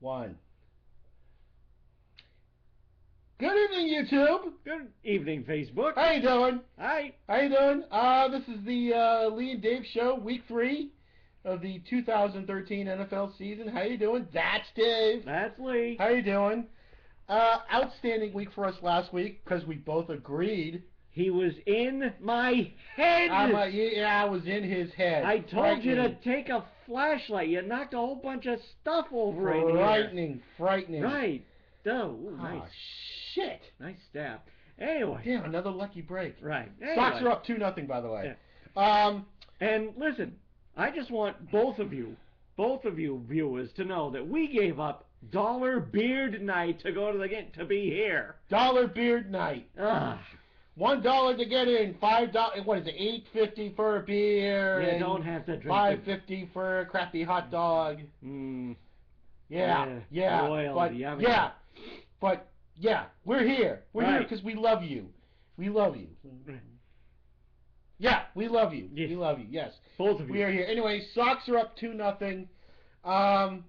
One. Good evening, YouTube. Good evening, Facebook. How you doing? Hi. How you doing? This is the Lee and Dave Show, Week 3 of the 2013 NFL season. How you doing? That's Dave. That's Lee. How you doing? Outstanding week for us last week because we both agreed. He was in my head. I was in his head. I told you to take a flashlight. You knocked a whole bunch of stuff over in here. Frightening. Right. Ooh, nice. Oh, shit. Nice stab. Anyway. Damn, another lucky break. Right. Anyway. Sox are up 2-0, by the way. Yeah. And listen, I just want both of you viewers to know that we gave up Dollar Beard Night to go to the game, to be here. Dollar Beard Night. $1 to get in, $5. What is it? $8.50 for a beer. You don't have to drink. $5.50 for a crappy hot dog. Yeah. But we're here. We're here because we love you. We love you. Yeah, we love you. Yes. We love you. Yes, both of you. We are here. Anyway, Sox are up 2-0. And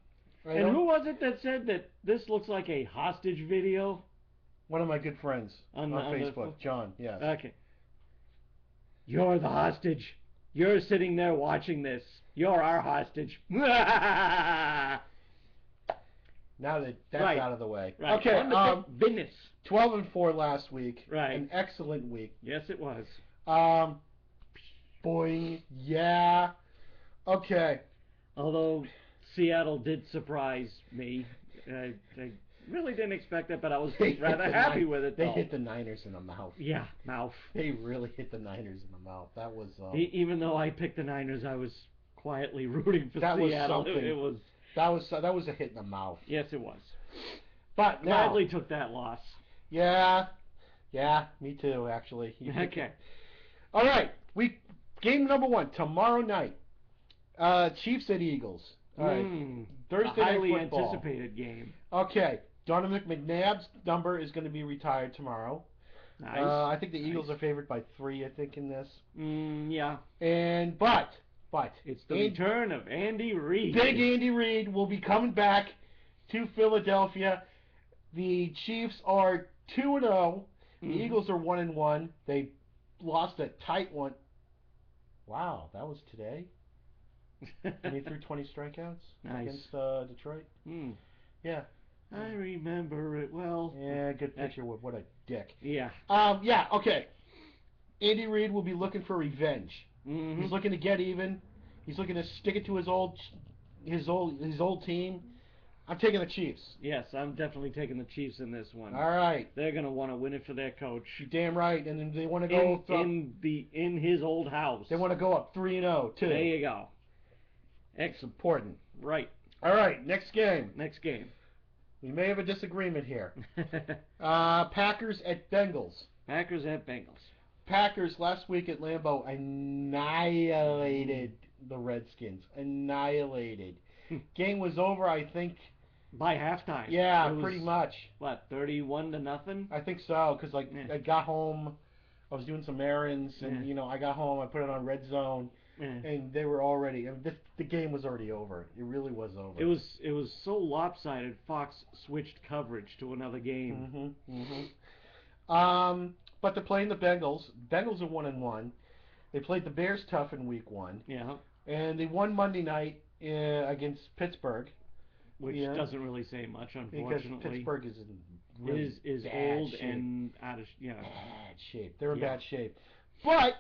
who was it that said that this looks like a hostage video? One of my good friends on Facebook, John. Yes. Okay. You're the hostage. You're sitting there watching this. You're our hostage. Now that that's out of the way. Right. Okay. Business. 12-4 last week. Right. An excellent week. Yes, it was. Boing. Yeah. Okay. Although Seattle did surprise me. I really didn't expect it, but I was rather happy with it, though. They hit the Niners in the mouth. Yeah, mouth. They really hit the Niners in the mouth. That was... Even though I picked the Niners, I was quietly rooting for that Seattle. Was something. That was a hit in the mouth. Yes, it was. But gladly took that loss. Yeah, me too, actually. Okay. All right, game number 1 tomorrow night. Chiefs at Eagles. All right. Thursday a highly night football. Anticipated game. Okay, Donovan McNabb's number is going to be retired tomorrow. Nice. I think the Eagles are favored by 3. I think in this. Yeah. But it's the return of Andy Reid. Big Andy Reid will be coming back to Philadelphia. The Chiefs are 2-0. The Eagles are 1-1. They lost a tight one. Wow, that was today. And he threw 20 strikeouts against Detroit. Yeah. I remember it well. Yeah, good picture. What a dick. Yeah. Okay. Andy Reid will be looking for revenge. He's looking to get even. He's looking to stick it to his old team. I'm taking the Chiefs. Yes, I'm definitely taking the Chiefs in this one. All right. They're going to want to win it for their coach. You're damn right. And then they want to go in his old house. They want to go up 3-0 too. There you go. It's important. Right. All right, next game. We may have a disagreement here. Packers at Bengals. Packers last week at Lambeau annihilated the Redskins. Annihilated. Game was over, I think. By halftime. Yeah, pretty much. What, 31-0? I think so, because I got home, I was doing some errands, and I got home, I put it on Red Zone. And they were already. The game was already over. It really was over. It was so lopsided. Fox switched coverage to another game. But they're playing the Bengals. Bengals are 1-1. They played the Bears tough in Week 1. Yeah. And they won Monday night against Pittsburgh, which doesn't really say much, unfortunately. Because Pittsburgh is in really is old shape. And out of bad shape. They're in bad shape. But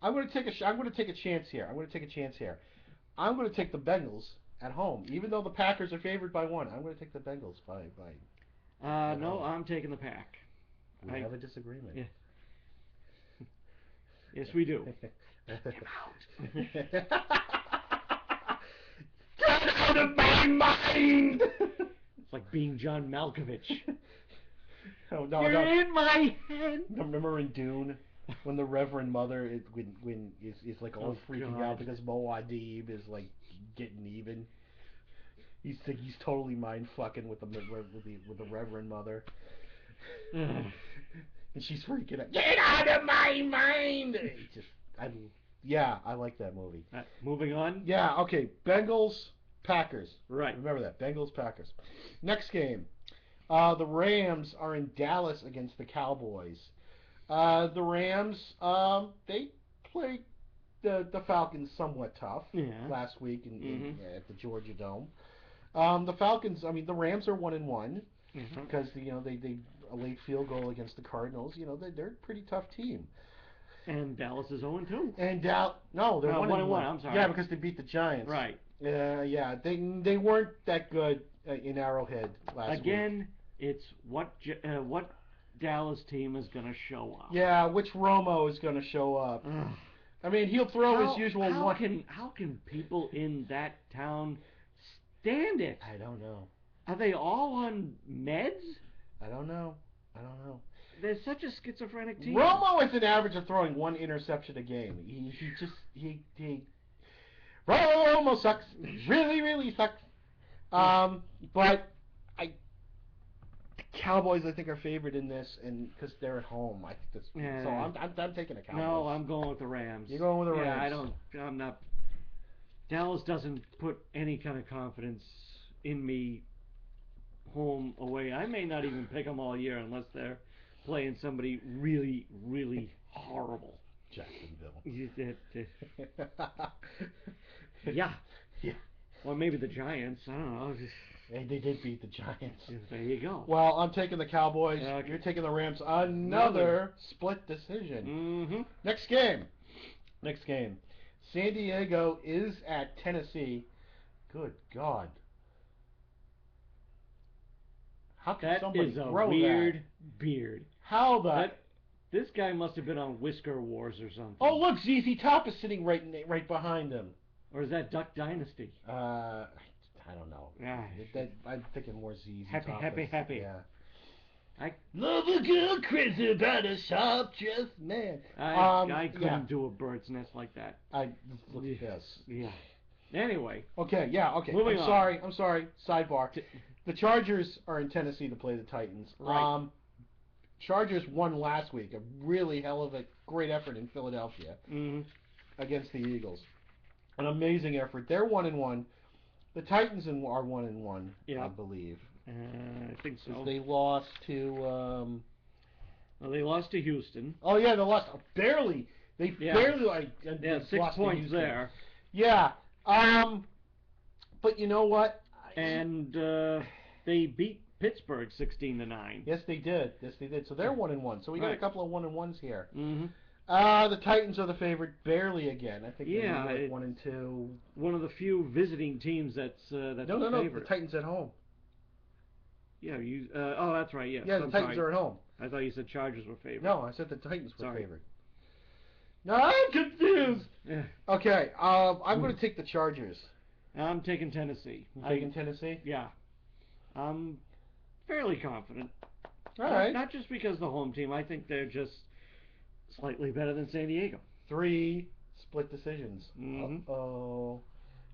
I'm going to take a chance here. I'm going to take the Bengals at home, even though the Packers are favored by 1. I'm going to take the Bengals by. No, I'm taking the Pack. We have a disagreement. Yeah. Yes, we do. Get out of my mind! It's like being John Malkovich. No. You're in my head. Remember in Dune? When the Reverend Mother is like all freaking out because Muad'Dib is like getting even. He's totally mind fucking with the Reverend Mother. And she's freaking out. Get out of my mind! I like that movie. Moving on. Yeah. Okay. Bengals Packers. Right. Remember that. Bengals, Packers. Next game. The Rams are in Dallas against the Cowboys. The Rams, they played the Falcons somewhat tough last week at the Georgia Dome. The Falcons, I mean, the Rams are 1-1 because they a late field goal against the Cardinals. They're a pretty tough team. And Dallas is 0-2. And no, they're 1-1. I'm sorry. Yeah, because they beat the Giants. Right. Yeah, they weren't that good in Arrowhead last week. Again, it's what Dallas team is going to show up. Yeah, which Romo is going to show up. I mean, he'll throw his usual one. How can people in that town stand it? I don't know. Are they all on meds? I don't know. They're such a schizophrenic team. Romo is an average of throwing one interception a game. Romo sucks. Really, really sucks. But the Cowboys, I think, are favored in this, and because they're at home, so I'm taking the Cowboys. No, I'm going with the Rams. You're going with the Rams? Yeah, I'm not. Dallas doesn't put any kind of confidence in me. Home, away. I may not even pick them all year unless they're playing somebody really, really horrible. Jacksonville. Yeah. Or maybe the Giants. I don't know. They did beat the Giants. There you go. Well, I'm taking the Cowboys. You're taking the Rams. Another split decision. Next game. San Diego is at Tennessee. Good God. How can somebody grow that? That is a weird beard. How the... This guy must have been on Whisker Wars or something. Oh, look, ZZ Top is sitting right behind him. Or is that Duck Dynasty? I don't know. I'm thinking more ZZ Top. Happy. Yeah. I love a girl crazy about a sharp dressed man. I couldn't do a bird's nest like that. Look at this. Yeah. Anyway. Okay. Moving on. I'm sorry. Sidebar. The Chargers are in Tennessee to play the Titans. Right. Chargers won last week. A really hell of a great effort in Philadelphia against the Eagles. An amazing effort. They're 1-1. The Titans are 1-1, I believe. I think so. They lost to. They lost to Houston. Oh yeah, they lost barely. They barely 6 lost points to there. Yeah. But you know what? And they beat Pittsburgh 16-9. Yes, they did. So they're 1-1. So we got a couple of 1-1s here. Mm-hmm. The Titans are the favorite, barely again. I think they're like 1-2. One of the few visiting teams that's No. favorite. The Titans at home. Yeah, you. Oh, that's right. Yes. Yeah, the Titans are at home. I thought you said Chargers were favorite. No, I said the Titans were favorite. No, I'm confused. Yeah. Okay, I'm going to take the Chargers. I'm taking Tennessee. Taking Tennessee? Yeah. I'm fairly confident. All right. Not just because the home team. I think they're just slightly better than San Diego. 3 split decisions. Mm-hmm. Uh-oh.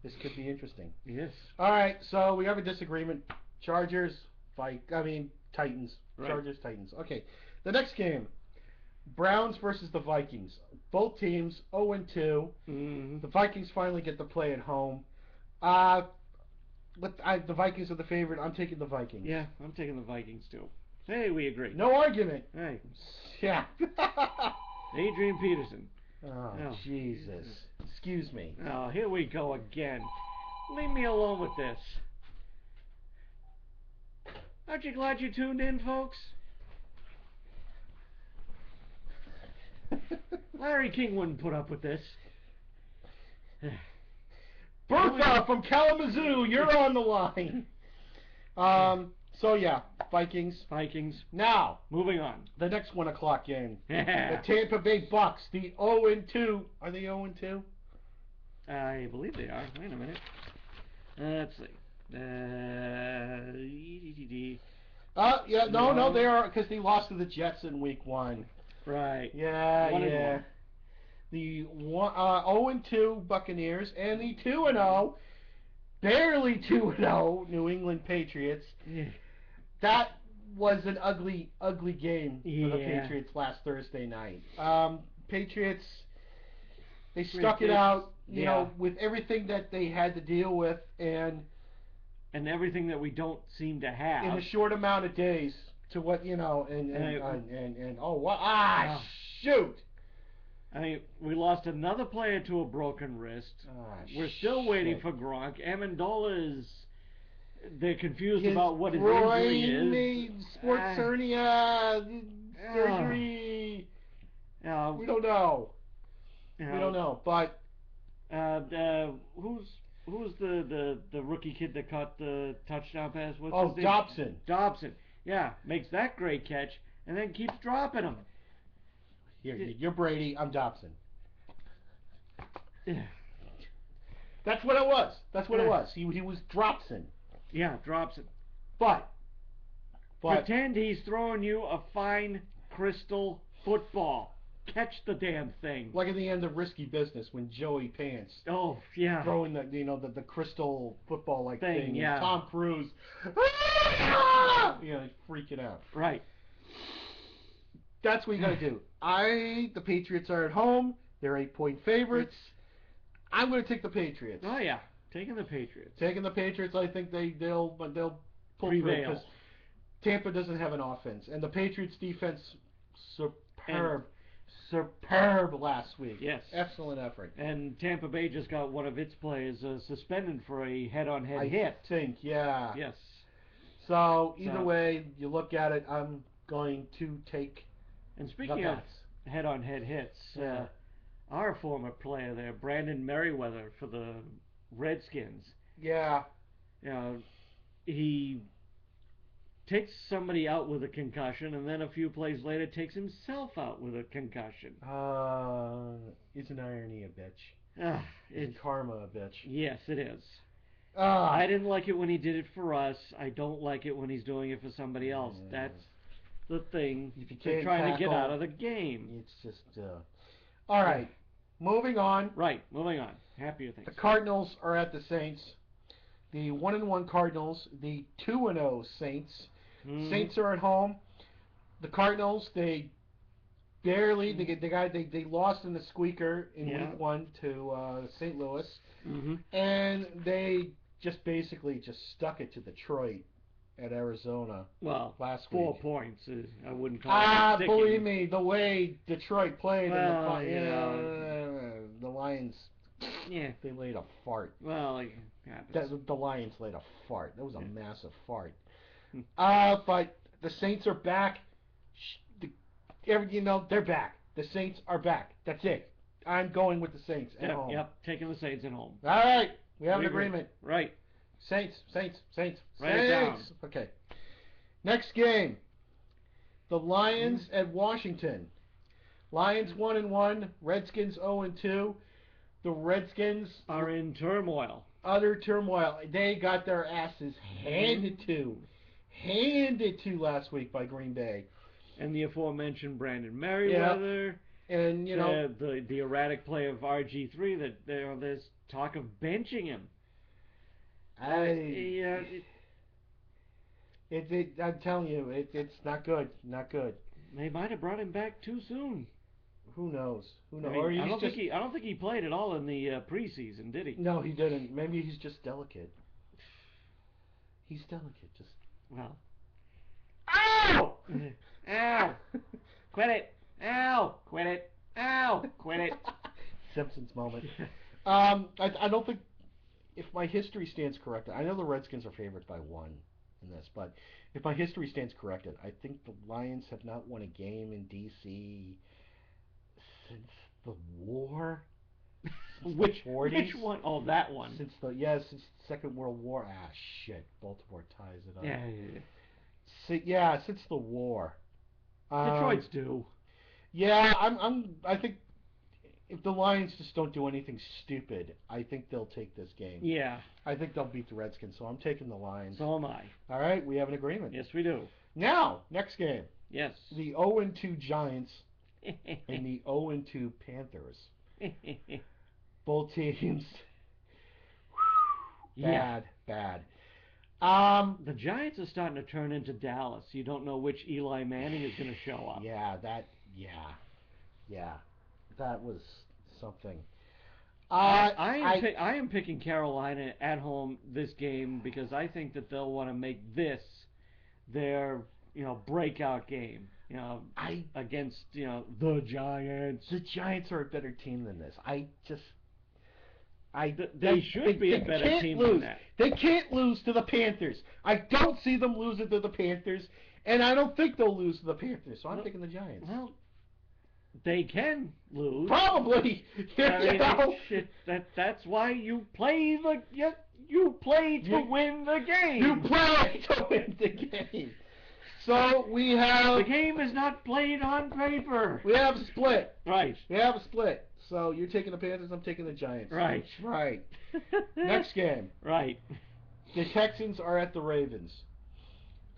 This could be interesting. Yes. All right, so we have a disagreement. Titans. Right. Chargers, Titans. Okay. The next game. Browns versus the Vikings. Both teams 0-2. Mm-hmm. The Vikings finally get to play at home. The Vikings are the favorite. I'm taking the Vikings. Yeah, I'm taking the Vikings too. Hey, we agree. No argument. Hey. Yeah. Adrian Peterson. Oh, Jesus. Excuse me. Oh, here we go again. Leave me alone with this. Aren't you glad you tuned in, folks? Larry King wouldn't put up with this. Bertha from Kalamazoo, you're on the line. So yeah, Vikings. Now, moving on. The next 1 o'clock game. The Tampa Bay Bucks, the 0-2. Are they 0-2? I believe they are. Wait a minute. Let's see. No, they are, because they lost to the Jets in week 1. Right. Yeah. The 0-2 Buccaneers and the 2-0, barely 2-0 New England Patriots. Yeah. That was an ugly, ugly game for the Yeah. Patriots last Thursday night. Patriots, They stuck it out, yeah. with everything that they had to deal with, and everything that we don't seem to have in a short amount of days. To what and oh what shoot! I mean, we lost another player to a broken wrist. We're still waiting for Gronk. Amendola is. They're confused about what his injury is. Sports hernia surgery. We don't know. We don't know. But who's the rookie kid that caught the touchdown pass? What's his name? Dobson. Dobson. Yeah, makes that great catch and then keeps dropping them. You're Brady. I'm Dobson. Yeah. That's what it was. That's what it was. He was Dropson. Yeah, Dropson. But pretend he's throwing you a fine crystal football. Catch the damn thing. Like at the end of Risky Business when Joey Pants. Oh yeah. Throwing the crystal football like thing. Yeah. And Tom Cruise. He's freaking out. Right. That's what you got to do. The Patriots are at home. They're 8-point favorites. I'm going to take the Patriots. Oh yeah, taking the Patriots. Taking the Patriots. I think they'll pull through because Tampa doesn't have an offense, and the Patriots defense superb last week. Yes, excellent effort. And Tampa Bay just got one of its players suspended for a head-on-head hit. I think, yeah. Yes. So either way you look at it, I'm going to take. And speaking of head-on-head hits, our former player there, Brandon Merriweather for the Redskins. Yeah. He takes somebody out with a concussion, and then a few plays later takes himself out with a concussion. Isn't irony a bitch? Isn't karma a bitch? Yes, it is. I didn't like it when he did it for us. I don't like it when he's doing it for somebody else. That's the thing. If you they're trying to get out of the game. It's just all right. Moving on. Right, moving on. Happier things. The Cardinals are at the Saints. The 1-1 Cardinals, the 2-0 Saints. Saints are at home. The Cardinals, they barely they lost in the squeaker in week 1 to St. Louis, and they just basically stuck it to Detroit at Arizona. Well, last 4 week. Points. I wouldn't call it sticking. Believe me, the way Detroit played, the Lions. Yeah, they laid a fart. Well, it happens. The Lions laid a fart. That was a massive fart. But the Saints are back. They're back. The Saints are back. That's it. I'm going with the Saints at home. Yep, taking the Saints at home. All right, we have an agreement. Right. Saints. Write it down. Okay. Next game. The Lions at Washington. Lions 1-1. Redskins 0-2. The Redskins are in turmoil. Utter turmoil. They got their asses handed to last week by Green Bay. And the aforementioned Brandon Merriweather. Yeah. And the erratic play of RG3 that there's talk of benching him. I'm telling you, it's not good. Not good. They might have brought him back too soon. Who knows? I don't think he played at all in the preseason, did he? No, he didn't. Maybe he's just delicate. He's delicate. Just Ow! Ow! Quit it! Ow! Quit it! Ow! Quit it! Simpsons moment. I don't think, if my history stands corrected, I know the Redskins are favorites by 1 in this, but if my history stands corrected, I think the Lions have not won a game in D.C. since the war. Which one? Oh, that one. Since the Second World War. Shit. Baltimore ties it up. Yeah. Since the war. Detroit's due. Yeah, I think if the Lions just don't do anything stupid, I think they'll take this game. Yeah. I think they'll beat the Redskins, so I'm taking the Lions. So am I. All right, we have an agreement. Yes, we do. Now, next game. Yes. The 0-2 Giants and the 0-2 Panthers. Both teams. Bad. The Giants are starting to turn into Dallas. You don't know which Eli Manning is going to show up. Yeah, that was something. I am picking Carolina at home this game because I think that they'll want to make this their breakout game. Against the Giants. The Giants are a better team than this. They should be a better team than that. They can't lose to the Panthers. I don't see them losing to the Panthers, and I don't think they'll lose to the Panthers. So I'm picking the Giants. Well, they can lose. Probably. That's why you play you play to win the game. You play to win the game. So we have... The game is not played on paper. We have a split. Right. We have a split. So you're taking the Panthers, I'm taking the Giants. Right. Right. Next game. Right. The Texans are at the Ravens.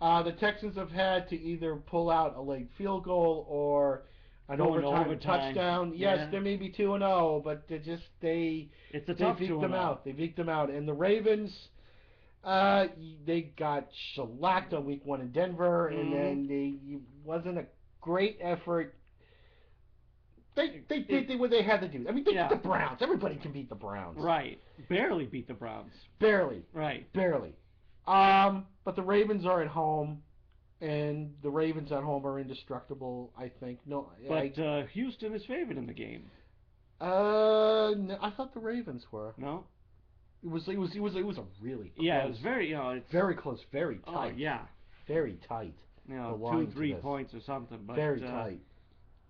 The Texans have had to either pull out a late field goal or an overtime touchdown. Yes, they may be 2-0, but it's a tough 2-0. They eked them out. And the Ravens... they got shellacked on week 1 in Denver, and then it wasn't a great effort. They did what they had to do. I mean, they beat the Browns. Everybody can beat the Browns. Right. Barely beat the Browns. Barely. Right. Barely. But the Ravens are at home, and the Ravens at home are indestructible, I think. No, but Houston is favored in the game. No, I thought the Ravens were. No. It was a really close. Yeah, it was very very close, very tight. Oh yeah, very tight. 2-3 points or something. But very tight.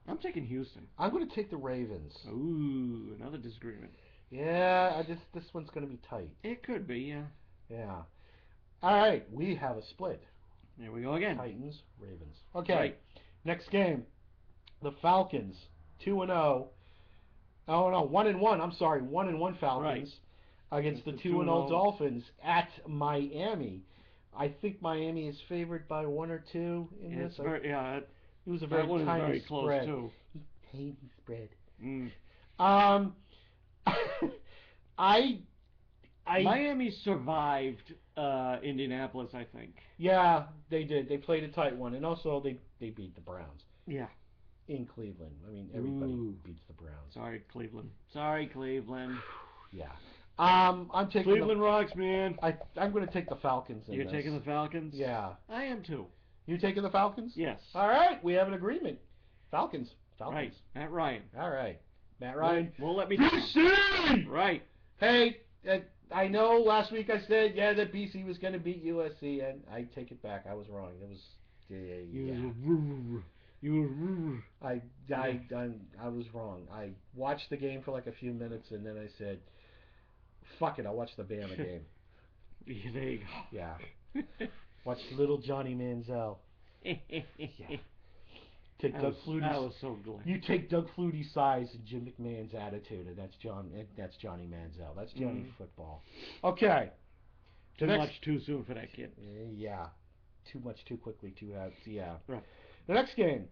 I'm taking Houston. I'm going to take the Ravens. Ooh, another disagreement. Yeah, this one's going to be tight. It could be, yeah. Yeah. All right, we have a split. There we go again. Titans, Ravens. Okay. Right. Next game, the Falcons, 2-0. Oh no, 1-1. I'm sorry, 1-1 Falcons. Right. Against the 2-0 Dolphins at Miami. I think Miami is favored by 1 or 2 in this. It was a very tiny very close spread. Too. Tiny spread. Mm. Miami survived Indianapolis, I think. Yeah, they did. They played a tight one, and also they beat the Browns. Yeah. In Cleveland. I mean, everybody beats the Browns. Sorry, Cleveland. Yeah. I'm taking Cleveland rocks, man. I'm going to take the Falcons in You're this. taking the Falcons? Yeah. I am too. You taking the Falcons? Yes. All right, we have an agreement. Falcons. Right. Matt Ryan. All right. Matt Ryan. Won't let me BC! Right. Hey, I know last week I said, that BC was going to beat USC, and I take it back. I was wrong. It was... I was wrong. I watched the game for like a few minutes, and then I said, fuck it, I'll watch the Bama game. There you go. Yeah. Watch little Johnny Manziel. Yeah. Take Doug Flutie's. I was so glad. You take Doug Flutie's size and Jim McMahon's attitude, and that's Johnny Manziel. That's Johnny football. Okay. Much too soon for that kid. Yeah. Too much too quickly. Yeah. Right. The next game.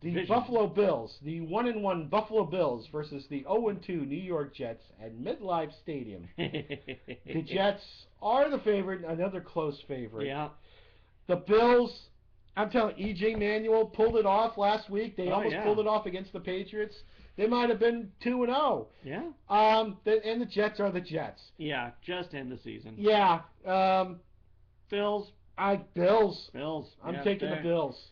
The Buffalo Bills, the 1-1 Buffalo Bills versus the 0-2 New York Jets at MetLife Stadium. The Jets are the favorite, another close favorite. Yeah. The Bills, I'm telling you, E.J. Manuel pulled it off last week. They almost pulled it off against the Patriots. They might have been 2-0. Yeah. And the Jets are the Jets. Yeah, just end the season. Yeah. Bills. Bills. I'm taking the Bills. Bills.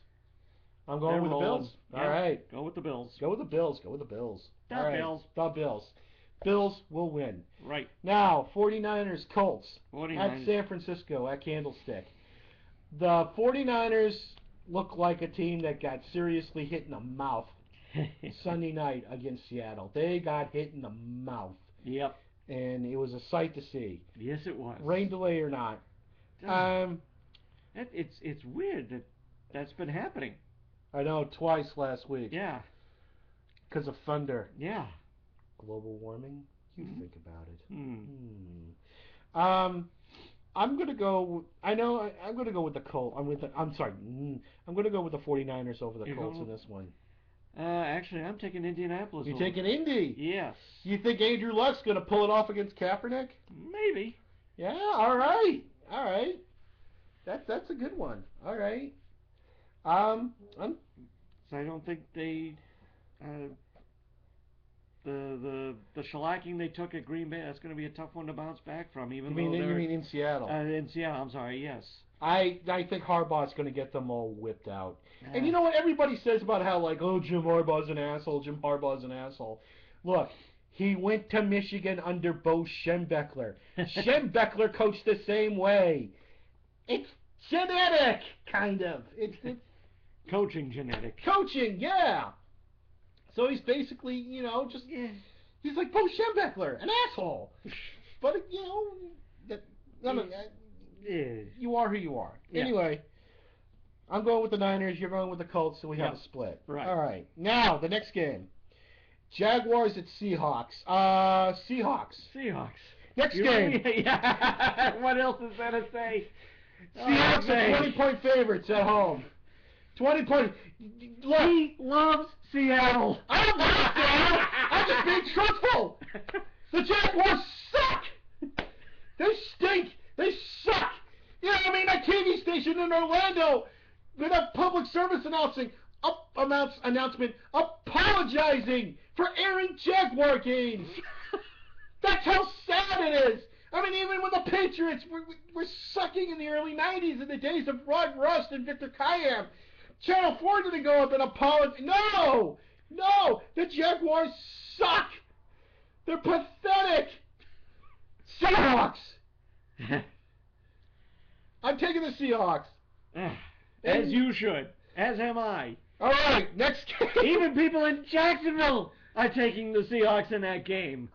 I'm going with the Bills. Yeah, all right. Go with the Bills. Go with the Bills. Go with the Bills. The all right. Bills. The Bills. Bills will win. Right. Now, 49ers Colts 49ers. at San Francisco at Candlestick. The 49ers look like a team that got seriously hit in the mouth Sunday night against Seattle. They got hit in the mouth. Yep. And it was a sight to see. Yes, it was. Rain delay or not. It's weird that's been happening. I know, twice last week. Yeah. Because of thunder. Yeah. Global warming? You think about it. I'm going to go... I'm going to go with the Colts. I'm going to go with the 49ers over the Colts in this one. Actually, I'm taking Indianapolis. You're taking Indy? Yes. You think Andrew Luck's going to pull it off against Kaepernick? Maybe. Yeah, all right. That's a good one. All right. So I don't think they... the shellacking they took at Green Bay, that's going to be a tough one to bounce back from. Even You though they're mean in Seattle? in Seattle. I'm sorry. Yes. I think Harbaugh's going to get them all whipped out. And you Ah. know what everybody says about how, like, oh, Jim Harbaugh's an asshole, Jim Harbaugh's an asshole. Look, he went to Michigan under Bo Schembechler. Schembechler coached the same way. It's genetic, kind of. It's Coaching genetic. coaching, yeah. So he's basically, just he's like Bo Schembechler, an asshole. But you are who you are. Yeah. Anyway, I'm going with the Niners. You're going with the Colts, so we have a split. Right. All right. Now the next game, Jaguars at Seahawks. Seahawks. Next game. Yeah. What else is there to say? Seahawks are 20-point favorites at home. 20 points. Look, He loves Seattle. I don't like Seattle. I'm just being truthful. The Jaguars suck. They stink. They suck. You know what I mean? That TV station in Orlando with a public service announcement apologizing for airing Jaguar games. That's how sad it is. I mean, even when the Patriots were sucking in the early 90s in the days of Rod Rust and Victor Kayam, Channel 4 didn't go up and apologize. No! The Jaguars suck. They're pathetic. Seahawks. I'm taking the Seahawks. As you should. As am I. All right, next game. Even people in Jacksonville are taking the Seahawks in that game.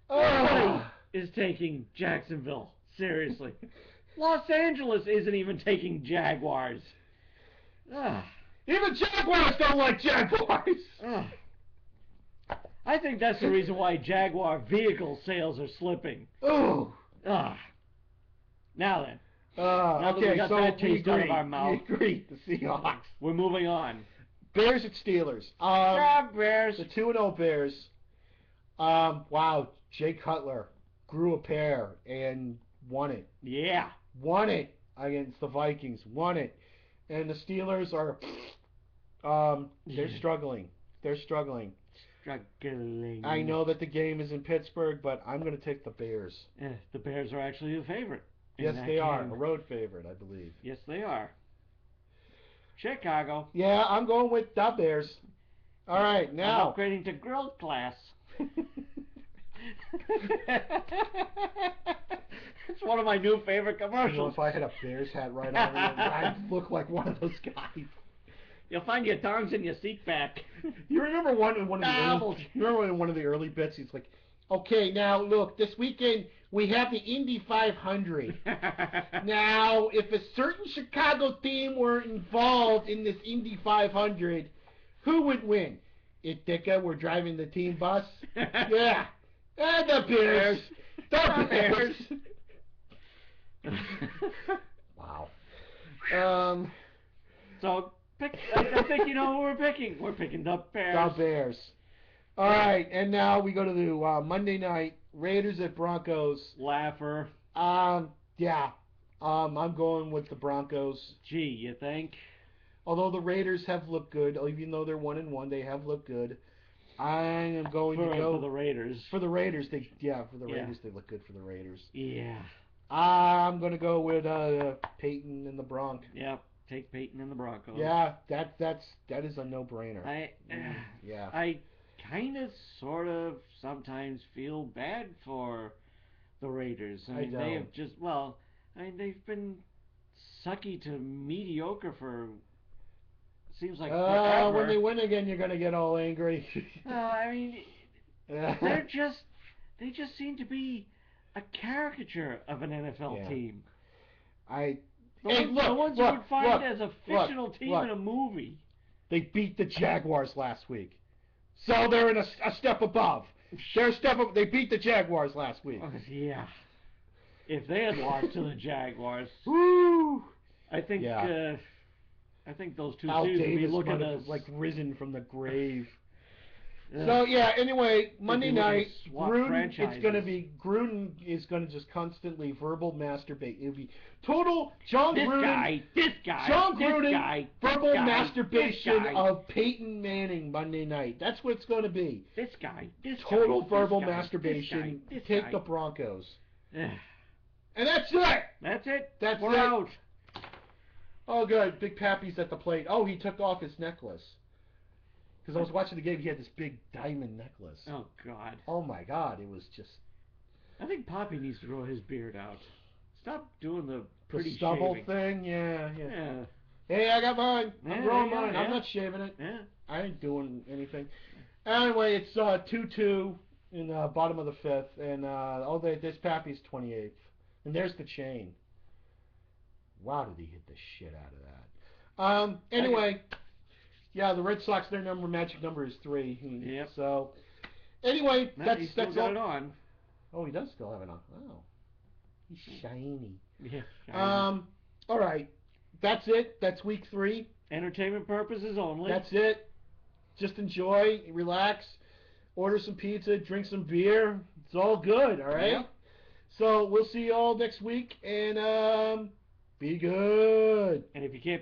Nobody is taking Jacksonville seriously. Los Angeles isn't even taking Jaguars. Even Jaguars don't like Jaguars. I think that's the reason why Jaguar vehicle sales are slipping. Oh. Now then. Now that we got that taste out of our mouth. We agree. The Seahawks. We're moving on. Bears at Steelers. Bears. The 2-0 Bears. Wow. Jay Cutler grew a pair and won it. Yeah. Won it against the Vikings. Won it. And the Steelers are, they're struggling. They're struggling. I know that the game is in Pittsburgh, but I'm going to take the Bears. The Bears are actually the favorite. Yes, they are. A road favorite, I believe. Yes, they are. Chicago. Yeah, I'm going with the Bears. All right, now. I'm upgrading to grilled class. It's one of my new favorite commercials. You know, if I had a Bears hat right on, I'd look like one of those guys. You'll find your tongs in your seat back. You remember one of the early bits? He's like, okay, now look, this weekend we have the Indy 500. Now, if a certain Chicago team were involved in this Indy 500, who would win? Ithaca were driving the team bus? Yeah. And the Bears. The Bears. Wow. So, I think you know who we're picking. We're picking the Bears. The Bears. All right, and now we go to the Monday night, Raiders at Broncos. Laugher. Yeah. I'm going with the Broncos. Gee, you think? Although the Raiders have looked good, even though they're 1-1, they have looked good. I am going to go for the Raiders. For the Raiders, Raiders, they look good for the Raiders. Yeah. I'm going to go with Peyton and the Bronx. Yeah, take Peyton and the Broncos. Yeah, that is a no-brainer. I kind of, sort of, sometimes feel bad for the Raiders. I mean, they have just, they've been sucky to mediocre for, seems like forever. When they win again, you're going to get all angry. I mean, they just seem to be a caricature of an NFL team. The ones you would find as a fictional team in a movie. They beat the Jaguars last week. So they're in a step above. They're a step up. They beat the Jaguars last week. Yeah. If they had lost to the Jaguars, woo! I think those two Al teams would be Davis looking might at have, risen from the grave. So yeah. Anyway, Monday If you look at night, swap Gruden. It's gonna franchises. be Gruden is gonna just constantly verbal masturbate. It'll be total John This Gruden. guy, this guy, John this Gruden guy, this verbal guy, masturbation this guy, of Peyton Manning Monday night. That's what it's going to be. this guy, this Total guy, verbal this guy, masturbation. This guy, Take this the guy. Broncos. Eh, And that's it. That's it. That's We're it. out. Oh, good. Big Pappy's at the plate. Oh, he took off his necklace. Because I was watching the game. He had this big diamond necklace. Oh God. Oh my God. It was just I think Poppy needs to grow his beard out. Stop doing the the pretty stubble shaving. thing. Yeah. Yeah. Hey, I got mine. Yeah, I'm growing yeah, mine. yeah. I'm not shaving it. Yeah. I ain't doing anything. Anyway, it's 2-2 in the bottom of the fifth, and this Pappy's 28th, and there's the chain. Wow, did he hit the shit out of that? Anyway, yeah, the Red Sox, their magic number is 3. Yep. So, anyway, He's still that's got all. it on. Oh, he does still have it on. Oh, he's shiny. Yeah. All right, that's it. That's week 3. Entertainment purposes only. That's it. Just enjoy, relax, order some pizza, drink some beer. It's all good, all right? Yep. So we'll see you all next week, and be good. And if you can't be